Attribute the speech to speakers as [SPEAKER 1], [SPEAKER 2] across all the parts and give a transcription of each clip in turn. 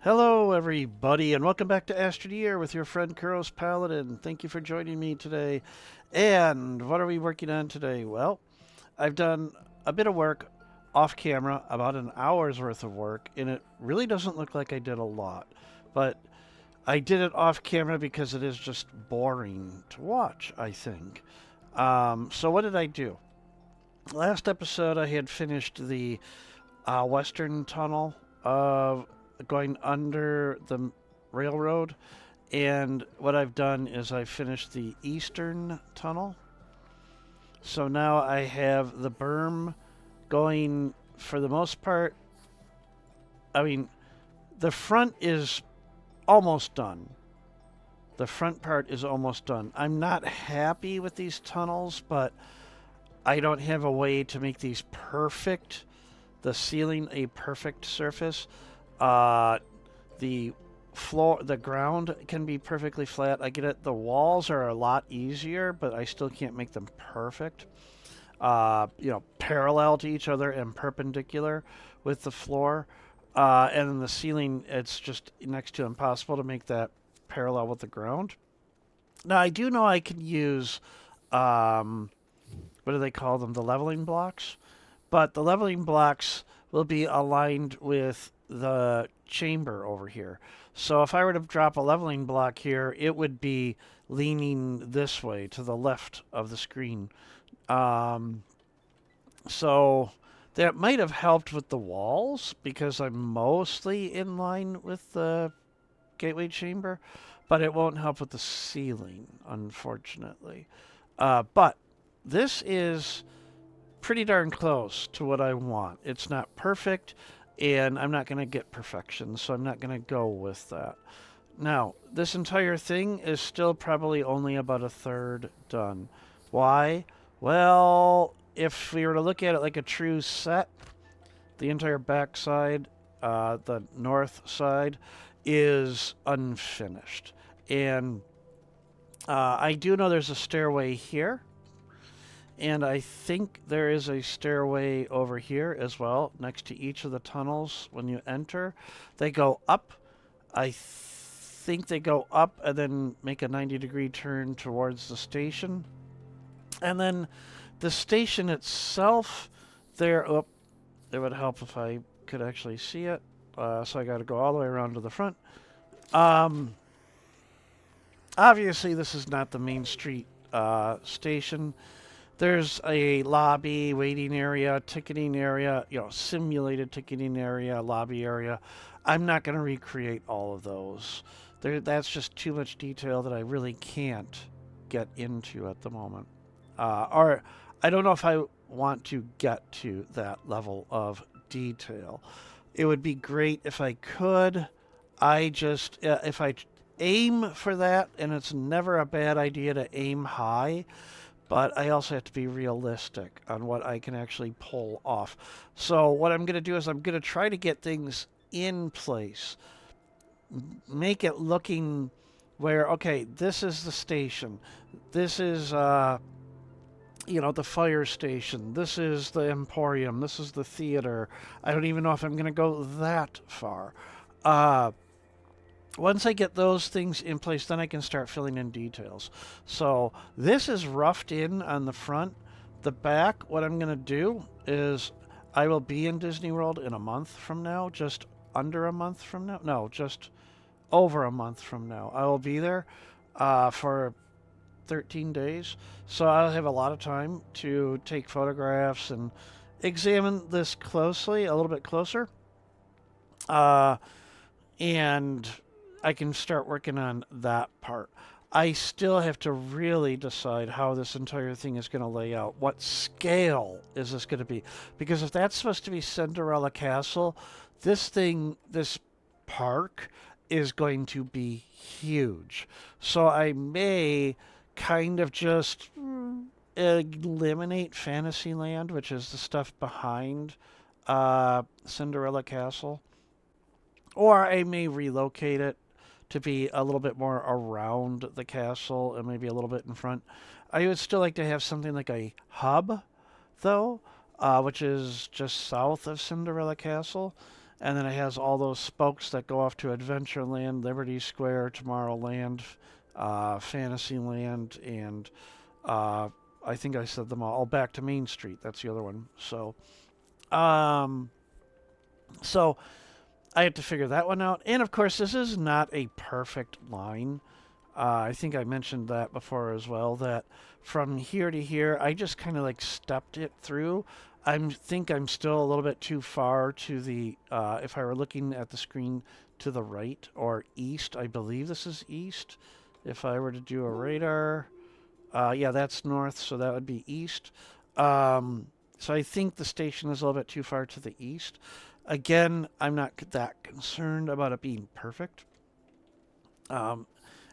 [SPEAKER 1] Hello, everybody, and welcome back to Astroneer with your friend Kuros Paladin. Thank you for joining me today. And what are we working on today? Well, I've done a bit of work off camera, about an hour's worth of work, and it really doesn't look like I did a lot. But I did it off camera because it is just boring to watch, I think. So what did I do? Last episode, I had finished the western tunnel of going under the railroad, and what I've done is I finished the eastern tunnel. So now I have the berm going for the most part. I mean, the front is almost done. The front part is almost done. I'm not happy with these tunnels, but I don't have a way to make these perfect, the ceiling a perfect surface. Uh, the floor, the ground can be perfectly flat. I get it. The walls are a lot easier, but I still can't make them perfect. Parallel to each other and perpendicular with the floor. And then the ceiling, it's just next to impossible to make that parallel with the ground. Now, I do know I can use, what do they call them? The leveling blocks. But the leveling blocks will be aligned with the chamber over here. So if I were to drop a leveling block here, it would be leaning this way to the left of the screen. Um, so that might have helped with the walls because I'm mostly in line with the gateway chamber, but it won't help with the ceiling, unfortunately. But this is pretty darn close to what I want. It's not perfect, and I'm not going to get perfection, so I'm not going to go with that. Now, this entire thing is still probably only about a third done. Why? Well, if we were to look at it like a true set, the entire back side, the north side, is unfinished. And I do know there's a stairway here. And I think there is a stairway over here as well, next to each of the tunnels when you enter. They go up. I think they go up and then make a 90-degree turn towards the station. And then the station itself, there, oh, it would help if I could actually see it. So I got to go all the way around to the front. Um, Obviously, this is not the main street station. There's a lobby, waiting area, ticketing area, simulated ticketing area, lobby area. I'm not going to recreate all of those. That's just too much detail that I really can't get into at the moment. Or I don't know if I want to get to that level of detail. It would be great if I could. If I aim for that, and it's never a bad idea to aim high, but I also have to be realistic on what I can actually pull off. So what I'm going to do is I'm going to try to get things in place, make it looking where, okay, this is the station, this is the fire station, this is the emporium, this is the theater. I don't even know if I'm going to go that far. Once I get those things in place, then I can start filling in details. So this is roughed in on the front. The back, what I'm going to do is I will be in Disney World in a month from now, just under a month from now. No, just over a month from now. I will be there for 13 days. So I'll have a lot of time to take photographs and examine this closely, a little bit closer. And I can start working on that part. I still have to really decide how this entire thing is going to lay out. What scale is this going to be? Because if that's supposed to be Cinderella Castle, this park is going to be huge. So I may kind of just eliminate Fantasyland, which is the stuff behind Cinderella Castle. Or I may relocate it to be a little bit more around the castle and maybe a little bit in front. I would still like to have something like a hub, though, which is just south of Cinderella Castle. And then it has all those spokes that go off to Adventureland, Liberty Square, Tomorrowland, Fantasyland, and uh, I think I said them all. Oh, back to Main Street. That's the other one. Um, so I have to figure that one out. And of course, this is not a perfect line. I think I mentioned that before as well, that from here to here, I just kind of like stepped it through. I think I'm still a little bit too far to the, if I were looking at the screen to the right or east, I believe this is east. If I were to do a radar, yeah, that's north, so that would be east. So I think the station is a little bit too far to the east. Again, I'm not that concerned about it being perfect. Um,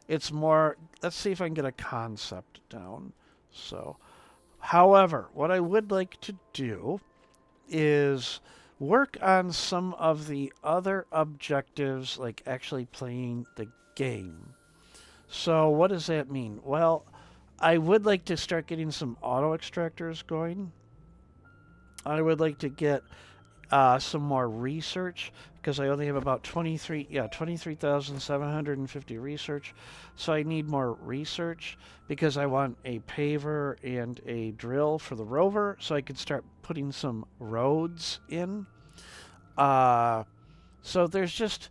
[SPEAKER 1] it's more, let's see if I can get a concept down. So, however, what I would like to do is work on some of the other objectives, like actually playing the game. So, what does that mean? Well, I would like to start getting some auto extractors going. I would like to get some more research because I only have about 23,750 research. So I need more research because I want a paver and a drill for the rover so I can start putting some roads in. So there's just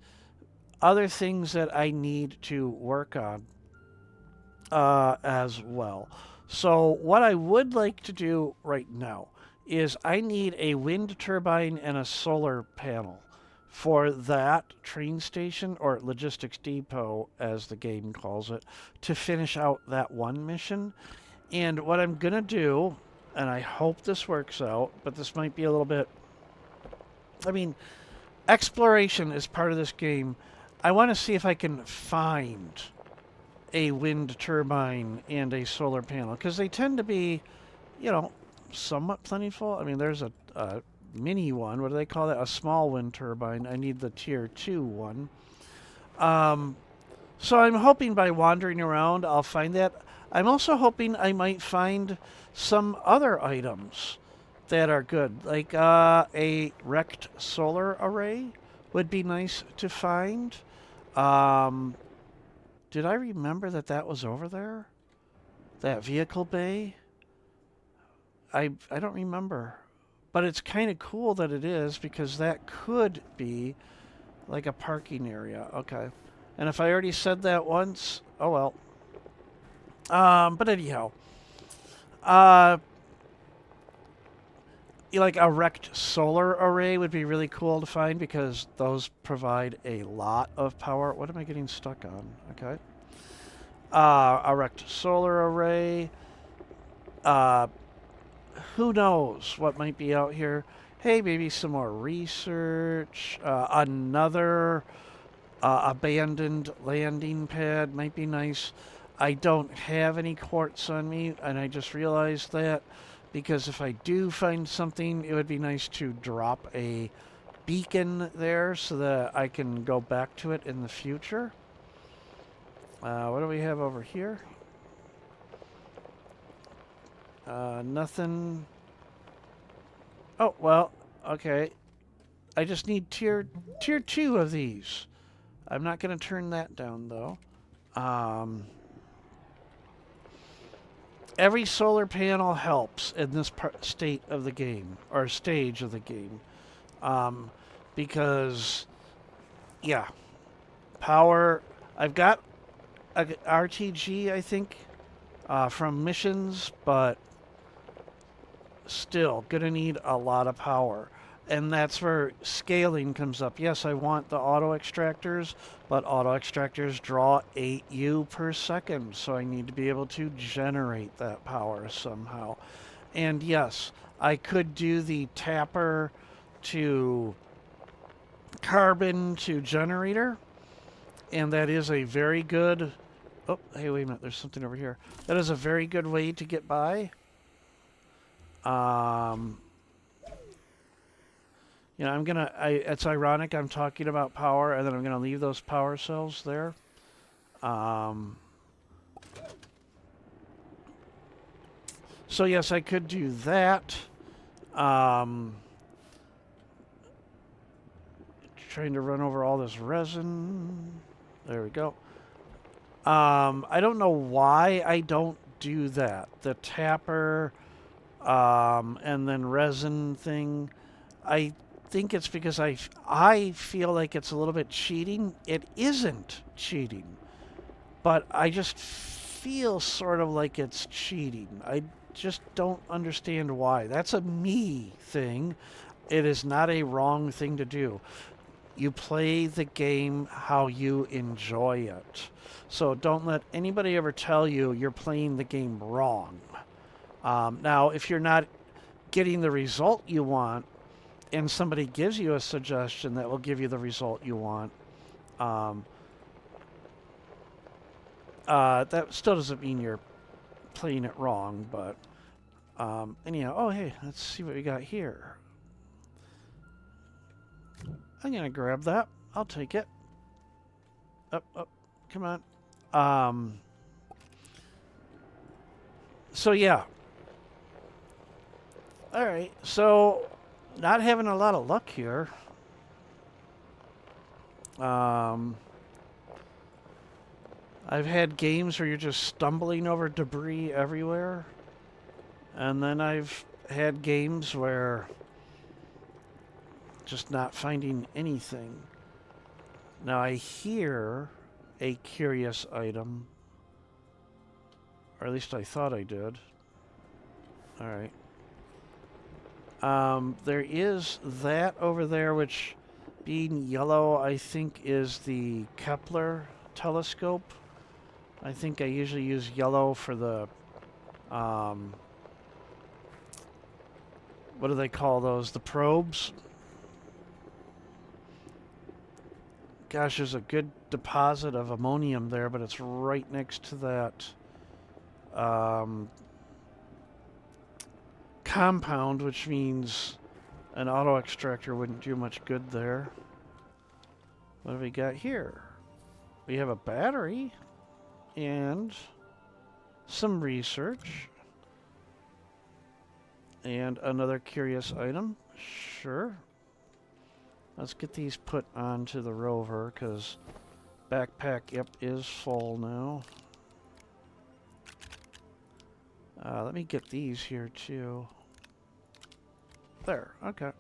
[SPEAKER 1] other things that I need to work on as well. So what I would like to do right now is I need a wind turbine and a solar panel for that train station, or logistics depot as the game calls it, to finish out that one mission. And what I'm going to do, and I hope this works out, but this might be a little bit, I mean, exploration is part of this game. I want to see if I can find a wind turbine and a solar panel because they tend to be, you know, somewhat plentiful. I mean, there's a mini one. What do they call that? A small wind turbine. I need the tier 2 one. Um, so I'm hoping by wandering around I'll find that. I'm also hoping I might find some other items that are good, like a wrecked solar array would be nice to find. Um, did I remember that that was over there? That vehicle bay? I don't remember. But it's kind of cool that it is because that could be like a parking area. Okay. And if I already said that once, oh well. But anyhow, uh, like a wrecked solar array would be really cool to find because those provide a lot of power. What am I getting stuck on? Okay. A wrecked solar array. Uh, who knows what might be out here? Hey, maybe some more research. Another abandoned landing pad might be nice. I don't have any quartz on me, and I just realized that because if I do find something, it would be nice to drop a beacon there so that I can go back to it in the future. What do we have over here? Nothing. Oh, well, okay. I just need tier 2 of these. I'm not going to turn that down, though. Every solar panel helps in this state of the game, or stage of the game. Because, yeah, power. I've got a RTG, I think, from missions, but still gonna need a lot of power. And that's where scaling comes up. Yes, I want the auto extractors, but auto extractors draw 8U per second, so I need to be able to generate that power somehow. And yes, I could do the tapper to carbon to generator, and that is a very good. Oh, hey, wait a minute, there's something over here. That is a very good way to get by. You know, it's ironic I'm talking about power and then I'm gonna leave those power cells there. So yes, I could do that. trying to run over all this resin. There we go. I don't know why I don't do that. The tapper, and then resin thing. I think it's because I feel like it's a little bit cheating. It isn't cheating, but I just feel sort of like it's cheating. I just don't understand why. That's a me thing. It is not a wrong thing to do. You play the game how you enjoy it. So don't let anybody ever tell you you're playing the game wrong. Now, if you're not getting the result you want, and somebody gives you a suggestion that will give you the result you want, that still doesn't mean you're playing it wrong. But anyhow, oh hey, let's see what we got here. I'm gonna grab that. I'll take it. Up, come on. So yeah. All right. So not having a lot of luck here. I've had games where you're just stumbling over debris everywhere, and then I've had games where just not finding anything. Now I hear a curious item, or at least I thought I did. All right. There is that over there, which, being yellow, I think is the Kepler telescope. I think I usually use yellow for the, what do they call those? The probes? Gosh, there's a good deposit of ammonium there, but it's right next to that compound, which means an auto extractor wouldn't do much good there. What have we got here? We have a battery and some research and another curious item. Sure. Let's get these put onto the rover, because backpack, yep, is full now. Let me get these here too. There, okay.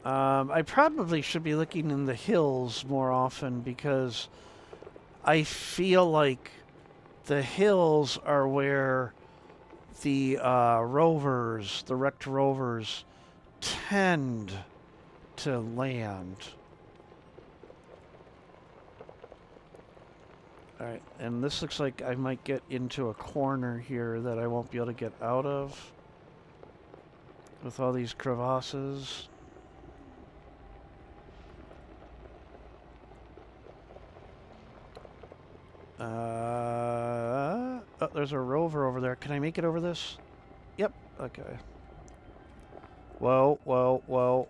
[SPEAKER 1] I probably should be looking in the hills more often, because I feel like the hills are where the rovers, the wrecked rovers, tend to land. Alright, and this looks like I might get into a corner here that I won't be able to get out of with all these crevasses. Oh, there's a rover over there. Can I make it over this? Yep, okay. Whoa, whoa, whoa.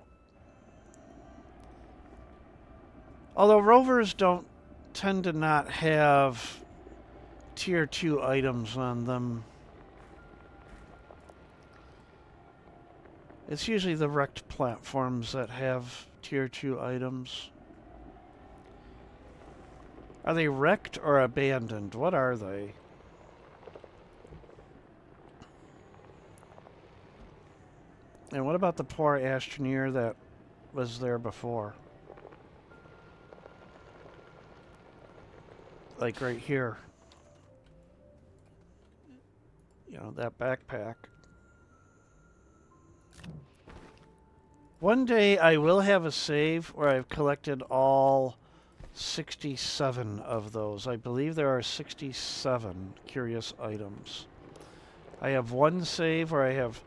[SPEAKER 1] Although rovers don't tend to not have tier 2 items on them. It's usually the wrecked platforms that have tier 2 items. Are they wrecked or abandoned? What are they? And what about the poor Astroneer that was there before? Like right here. You know, that backpack. One day I will have a save where I've collected all 67 of those. I believe there are 67 curious items. I have one save where I have,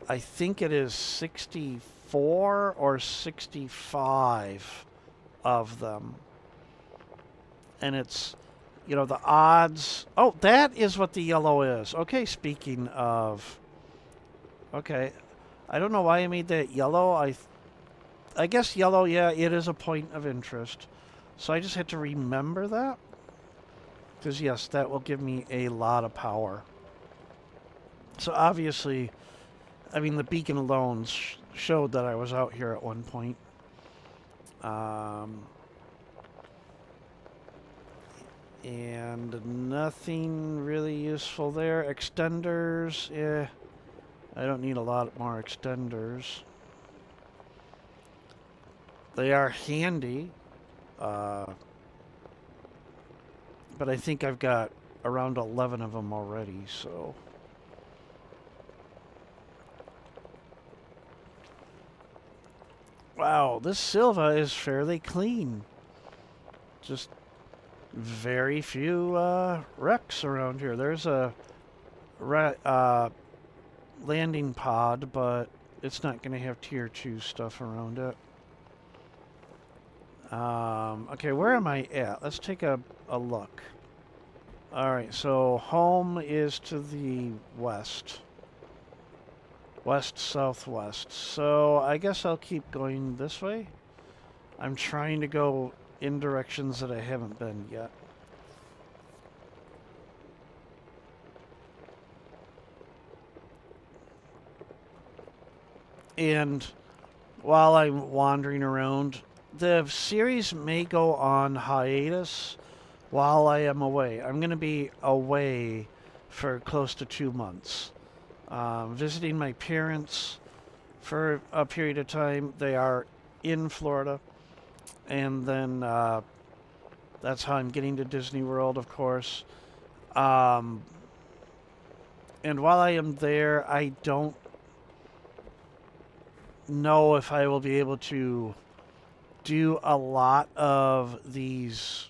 [SPEAKER 1] I think it is 64 or 65 of them. And it's, you know, the odds. Oh, that is what the yellow is. Okay, speaking of. Okay. I don't know why I made that yellow. I guess yellow, yeah, it is a point of interest. So I just had to remember that. Because, yes, that will give me a lot of power. So obviously, I mean, the beacon alone showed that I was out here at one point. And nothing really useful there. Extenders, yeah, I don't need a lot more extenders. They are handy, uh, but I think I've got around 11 of them already, so. Wow, this Sylva is fairly clean. Just very few wrecks around here. There's a landing pod, but it's not going to have tier 2 stuff around it. Okay, where am I at? Let's take a look. Alright, so home is to the west. West-southwest. So I guess I'll keep going this way. I'm trying to go in directions that I haven't been yet. And while I'm wandering around, the series may go on hiatus while I am away. I'm going to be away for close to 2 months. Visiting my parents for a period of time. They are in Florida. And then that's how I'm getting to Disney World, of course. And while I am there, I don't know if I will be able to do a lot of these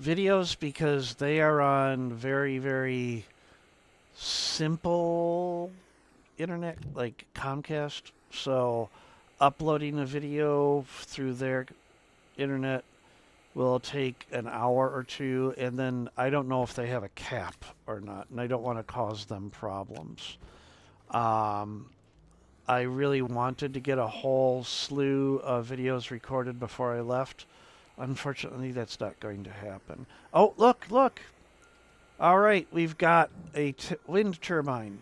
[SPEAKER 1] videos because they are on very, very simple internet, like Comcast. So uploading a video through their internet will take an hour or two, and then I don't know if they have a cap or not, and I don't want to cause them problems. I really wanted to get a whole slew of videos recorded before I left. Unfortunately, that's not going to happen. Oh, look, look! All right, we've got a wind turbine.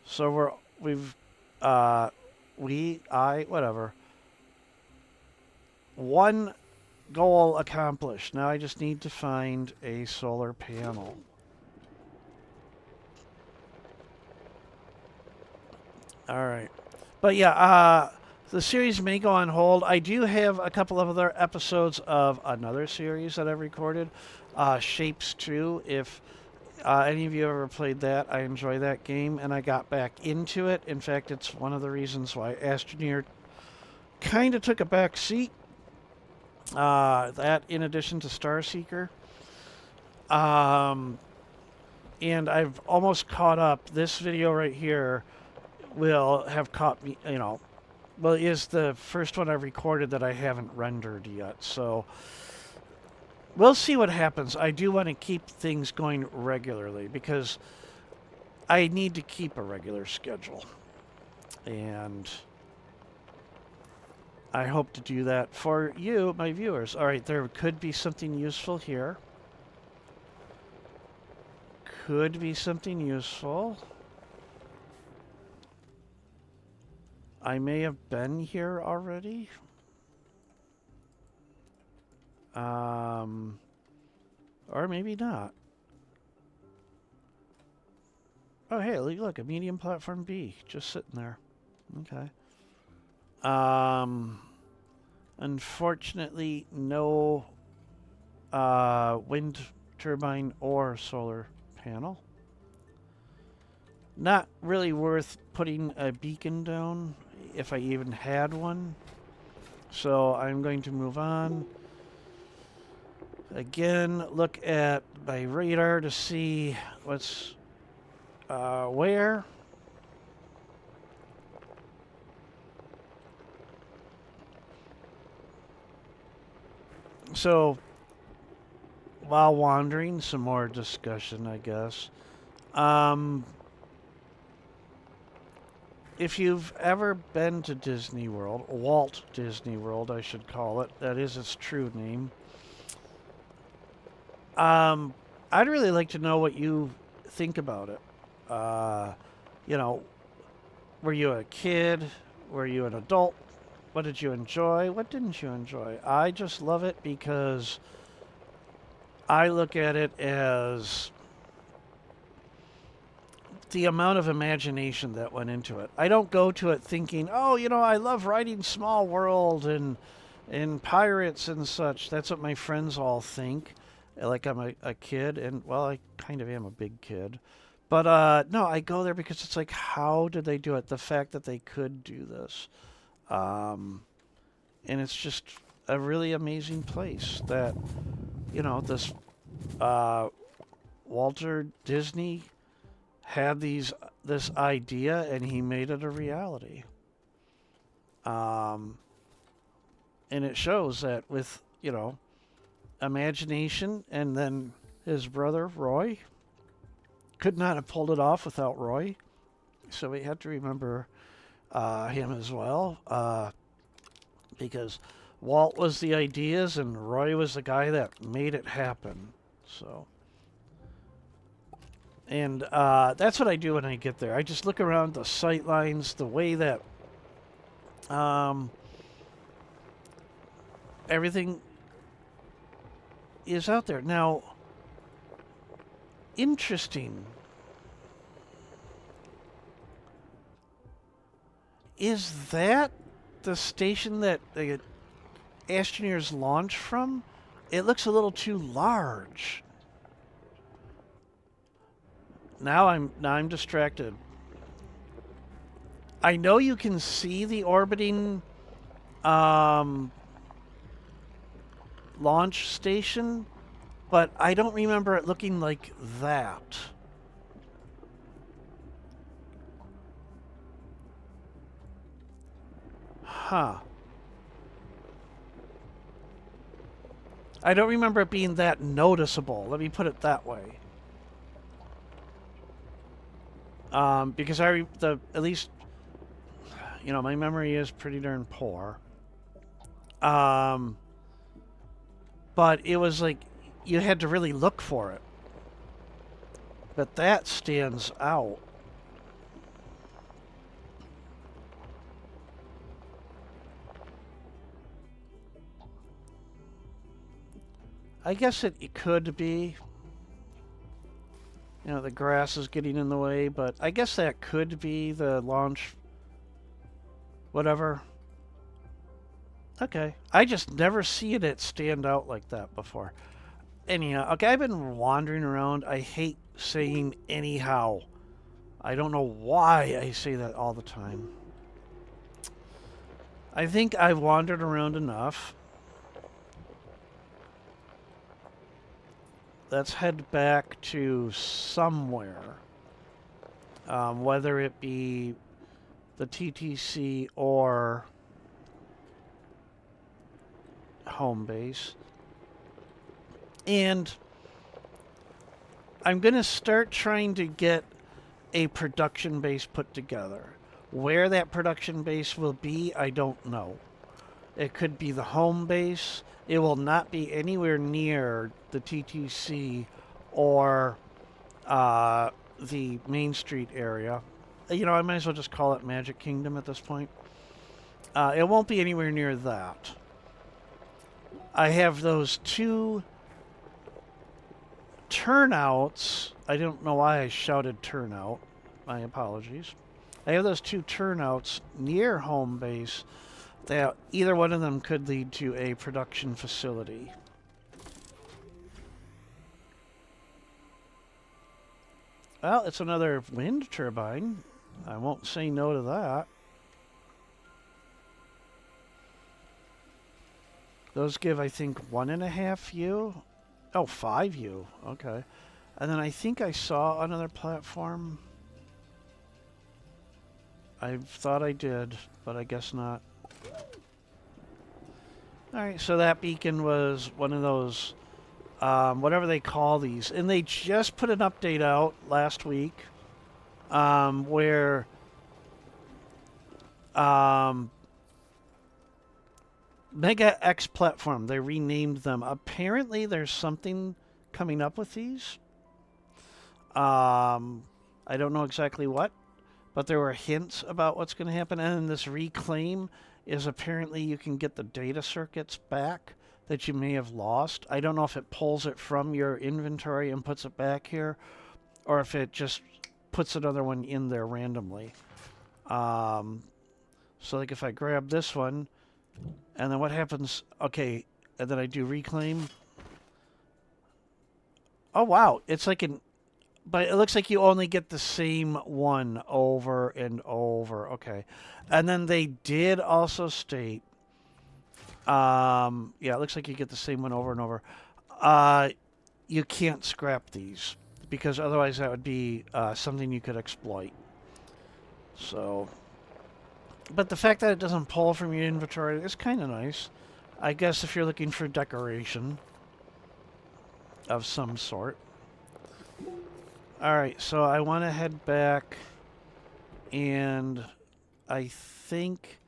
[SPEAKER 1] So whatever. One goal accomplished. Now I just need to find a solar panel. All right. But yeah, the series may go on hold. I do have a couple of other episodes of another series that I've recorded, Shapes 2. If any of you ever played that, I enjoy that game, and I got back into it. In fact, it's one of the reasons why Astroneer kind of took a back seat. That in addition to Starseeker. And I've almost caught up. This video right here will have caught me, well, it is the first one I've recorded that I haven't rendered yet. So we'll see what happens. I do want to keep things going regularly because I need to keep a regular schedule. And I hope to do that for you, my viewers. All right, there could be something useful here. Could be something useful. I may have been here already. Or maybe not. Oh, hey, look, a medium platform B, just sitting there. Okay. Unfortunately, no wind turbine or solar panel. Not really worth putting a beacon down if I even had one. So I'm going to move on. Again, look at my radar to see what's where. So, while wandering, some more discussion, I guess. If you've ever been to Disney World, Walt Disney World, I should call it, that is its true name, I'd really like to know what you think about it. You know, Were you a kid? Were you an adult? What did you enjoy? What didn't you enjoy? I just love it because I look at it as the amount of imagination that went into it. I don't go to it thinking, oh, I love writing Small World and pirates and such. That's what my friends all think. Like I'm a kid, and well, I kind of am a big kid. But no, I go there because it's like, how did they do it? The fact that they could do this. Um, and it's just a really amazing place that, this uh, Walter Disney had this idea and he made it a reality. Um, and it shows that with, imagination, and then his brother Roy could not have pulled it off without Roy. So we have to remember him as well, because Walt was the ideas and Roy was the guy that made it happen. So, and that's what I do when I get there. I just look around the sight lines, the way that everything is out there. Now, interesting. Is that the station that the Astroneers launch from? It looks a little too large. Now I'm distracted. I know you can see the orbiting launch station, but I don't remember it looking like that. Huh. I don't remember it being that noticeable. Let me put it that way. Because at least, my memory is pretty darn poor. But it was like you had to really look for it. But that stands out. I guess it could be. The grass is getting in the way, but I guess that could be the launch. Whatever. Okay. I just never seen it stand out like that before. Anyhow, okay, I've been wandering around. I hate saying anyhow. I don't know why I say that all the time. I think I've wandered around enough. Let's head back to somewhere. Whether it be the TTC or home base. And I'm going to start trying to get a production base put together. Where that production base will be, I don't know. It could be the home base. It will not be anywhere near the TTC or the Main Street area. I might as well just call it Magic Kingdom at this point. It won't be anywhere near that. I have those two turnouts. I don't know why I shouted turnout. My apologies. I have those two turnouts near home base that either one of them could lead to a production facility. Well, it's another wind turbine. I won't say no to that. Those give, I think, 1.5U. Oh, 5U. Okay. And then I think I saw another platform. I thought I did, but I guess not. Alright, so that beacon was one of those, whatever they call these. And they just put an update out last week, where Mega X platform, they renamed them. Apparently there's something coming up with these. I don't know exactly what, but there were hints about what's going to happen. And then this reclaim is apparently you can get the data circuits back that you may have lost. I don't know if it pulls it from your inventory and puts it back here, or if it just puts another one in there randomly. So like if I grab this one, and then what happens? Okay, and then I do reclaim. Oh wow, it's like an, but it looks like you only get the same one over and over. Okay, and then they did also state, yeah, it looks like you get the same one over and over. You can't scrap these because otherwise that would be something you could exploit. So, but the fact that it doesn't pull from your inventory is kind of nice. I guess if you're looking for decoration of some sort. Alright, so I want to head back, and I think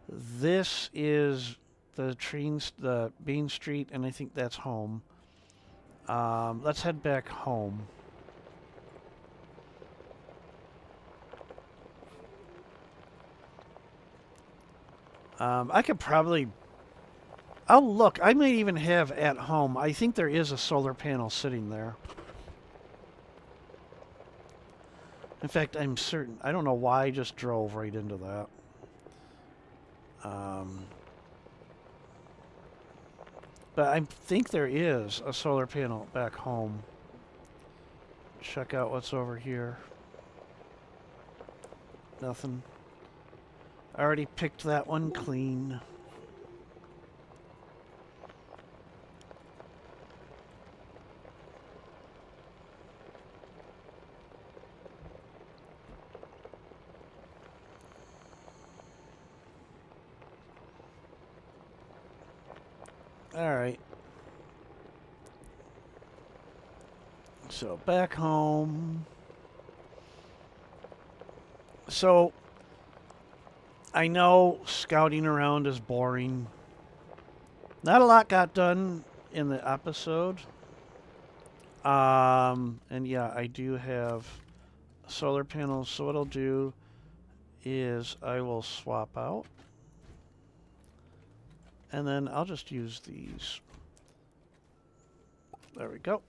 [SPEAKER 1] this is the Main Street, and I think that's home. Let's head back home. I could probably... Oh, look, I might even have at home. I think there is a solar panel sitting there. In fact, I'm certain. I don't know why I just drove right into that. But I think there is a solar panel back home. Check out what's over here. Nothing. I already picked that one clean. Alright. So, back home. So, I know scouting around is boring. Not a lot got done in the episode. And yeah, I do have solar panels. So what I'll do is I will swap out. And then I'll just use these. There we go.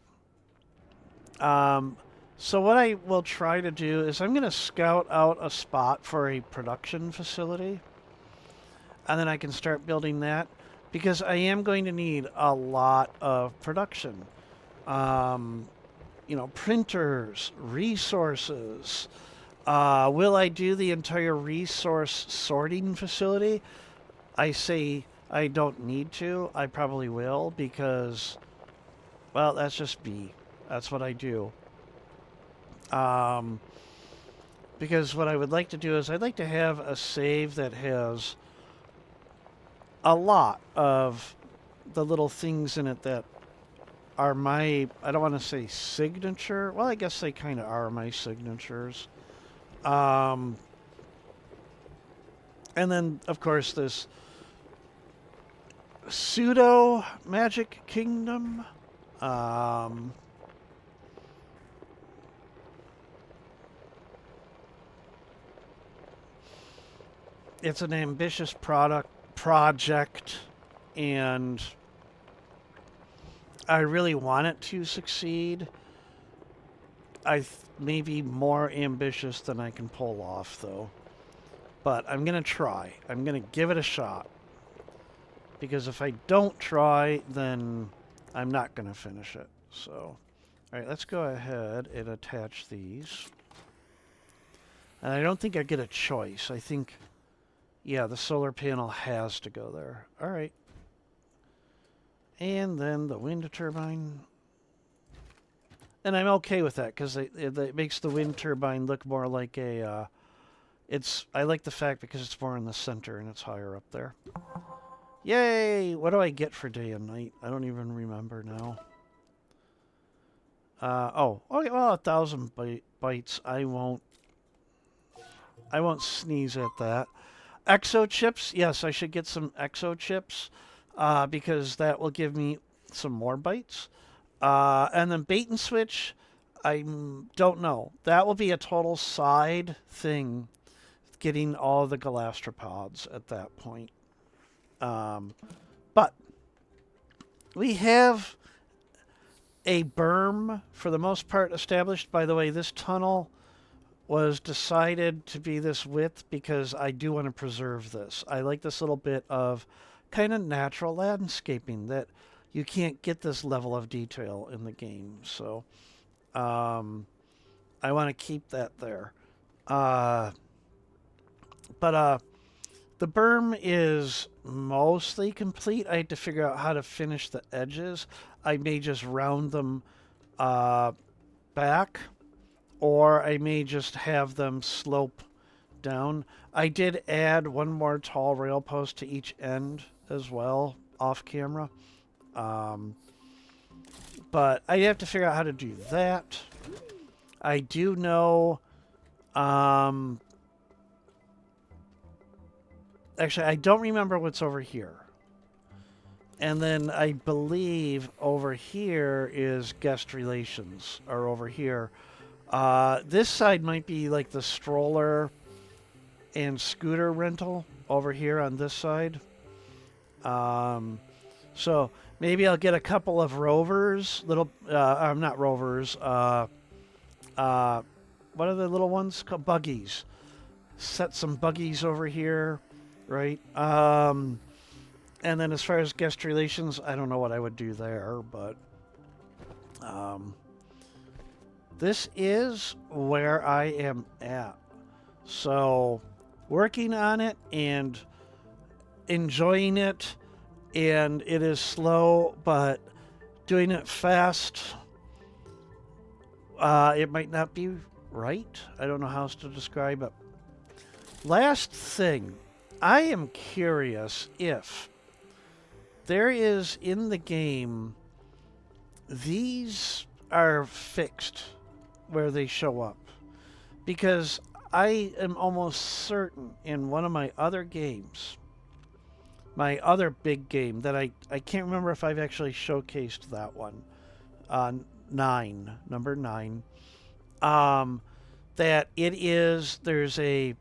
[SPEAKER 1] So what I will try to do is I'm going to scout out a spot for a production facility. And then I can start building that. Because I am going to need a lot of production. You know, printers, resources. Will I do the entire resource sorting facility? I say I don't need to. I probably will because, well, that's just me. That's what I do. Because what I would like to do is I'd like to have a save that has a lot of the little things in it that are my, I don't want to say signature. Well, I guess they kind of are my signatures. And then, of course, this pseudo magic kingdom. It's an ambitious project, and I really want it to succeed. I may be more ambitious than I can pull off, though. But I'm going to try. I'm going to give it a shot. Because if I don't try, then I'm not going to finish it. So, alright, let's go ahead and attach these. And I don't think I get a choice. I think, yeah, the solar panel has to go there. Alright. And then the wind turbine. And I'm okay with that, because it makes the wind turbine look more like a... I like the fact because it's more in the center and it's higher up there. Yay! What do I get for day and night? I don't even remember now. Oh, okay, well, 1,000 bytes. I won't sneeze at that. Exo chips. Yes, I should get some exo chips, because that will give me some more bytes. And then bait and switch, I don't know. That will be a total side thing getting all the galastropods at that point. But we have a berm, for the most part, established. By the way, this tunnel was decided to be this width because I do want to preserve this. I like this little bit of kind of natural landscaping that you can't get this level of detail in the game. So I want to keep that there. But the berm is mostly complete. I had to figure out how to finish the edges. I may just round them back, or I may just have them slope down. I did add one more tall rail post to each end as well, off camera. But I have to figure out how to do that. I do know... actually, I don't remember what's over here. And then I believe over here is guest relations, or over here. This side might be like the stroller and scooter rental over here on this side. So maybe I'll get a couple of rovers, little, not rovers, what are the little ones called? Buggies. Set some buggies over here, right? And then as far as guest relations, I don't know what I would do there, but this is where I am at. So working on it and enjoying it, and it is slow, but doing it fast, it might not be right. I don't know how else to describe it. Last thing, I am curious if there is in the game, these are fixed where they show up. Because I am almost certain in one of my other games, my other big game that I can't remember if I've actually showcased that one, number 9, that there's a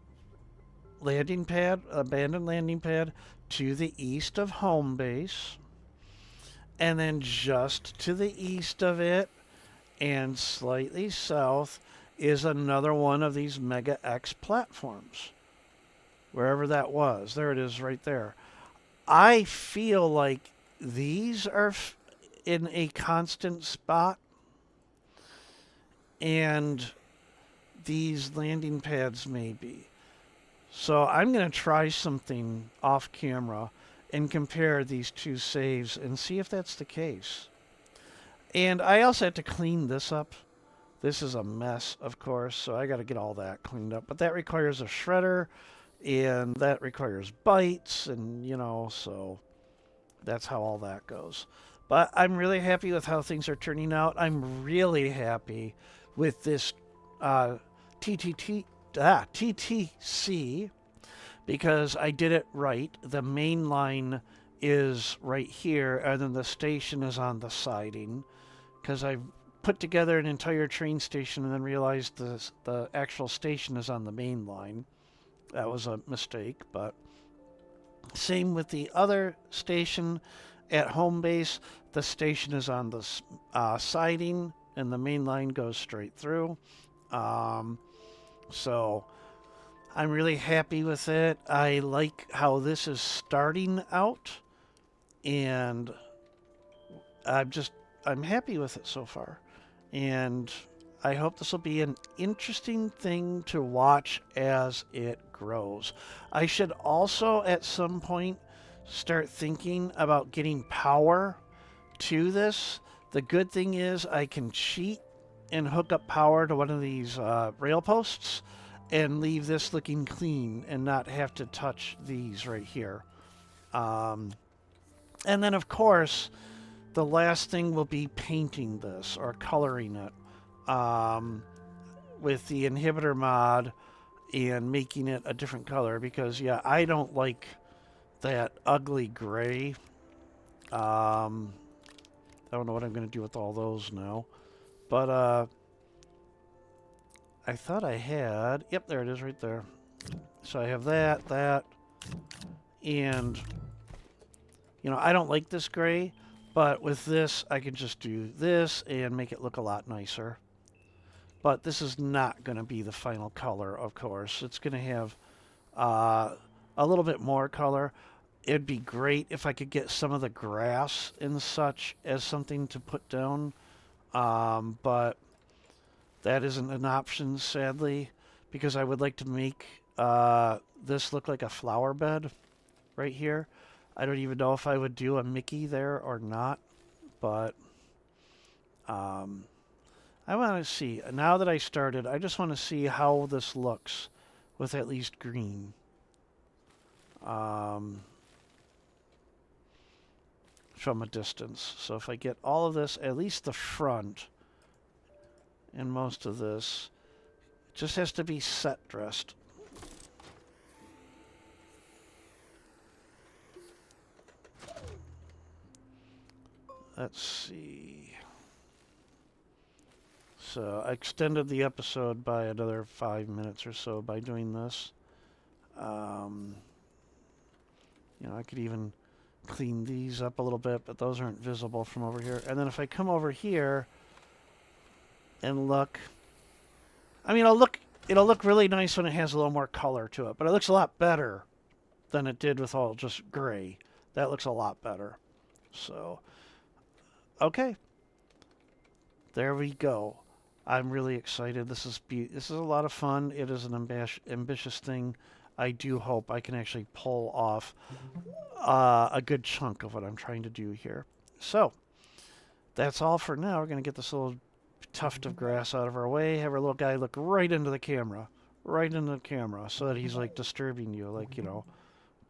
[SPEAKER 1] landing pad, abandoned landing pad, to the east of home base, and then just to the east of it and slightly south is another one of these Mega X platforms. Wherever that was, there it is right there. I feel like these are in a constant spot, and these landing pads may be. So I'm going to try something off camera and compare these two saves and see if that's the case. And I also have to clean this up. This is a mess, of course, so I got to get all that cleaned up. But that requires a shredder, and that requires bites, and, so that's how all that goes. But I'm really happy with how things are turning out. I'm really happy with this TTC, because I did it right. The main line is right here, and then the station is on the siding, because I've put together an entire train station and then realized the actual station is on the main line. That was a mistake, but same with the other station at home base. The station is on the siding, and the main line goes straight through. So I'm really happy with it. I like how this is starting out, and I'm happy with it so far. And I hope this will be an interesting thing to watch as it grows. I should also at some point start thinking about getting power to this. The good thing is I can cheat and hook up power to one of these rail posts and leave this looking clean and not have to touch these right here. And then, of course, the last thing will be painting this or coloring it with the inhibitor mod and making it a different color, because, yeah, I don't like that ugly gray. I don't know what I'm going to do with all those now. But I thought I had... Yep, there it is right there. So I have that, and, you know, I don't like this gray, but with this, I can just do this and make it look a lot nicer. But this is not going to be the final color, of course. It's going to have a little bit more color. It'd be great if I could get some of the grass and such as something to put down, but that isn't an option, sadly, because I would like to make this look like a flower bed right here. I don't even know if I would do a Mickey there or not, but I want to see. Now that I started, I just want to see how this looks with at least green. From a distance. So if I get all of this, at least the front, and most of this, it just has to be set dressed. Let's see. So I extended the episode by another 5 minutes or so by doing this. You know, I could even clean these up a little bit, but those aren't visible from over here. And then if I come over here and look, I mean, it'll look really nice when it has a little more color to it, but it looks a lot better than it did with all just gray. That looks a lot better. So, okay. There we go. I'm really excited. This is a lot of fun. It is an ambitious thing. I do hope I can actually pull off a good chunk of what I'm trying to do here. So, that's all for now. We're going to get this little tuft of grass out of our way. Have our little guy look right into the camera. Right into the camera. So that he's like disturbing you. Like, you know.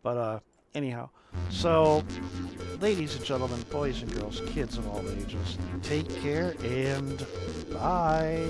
[SPEAKER 1] But, anyhow. So, ladies and gentlemen, boys and girls, kids of all ages, take care and bye.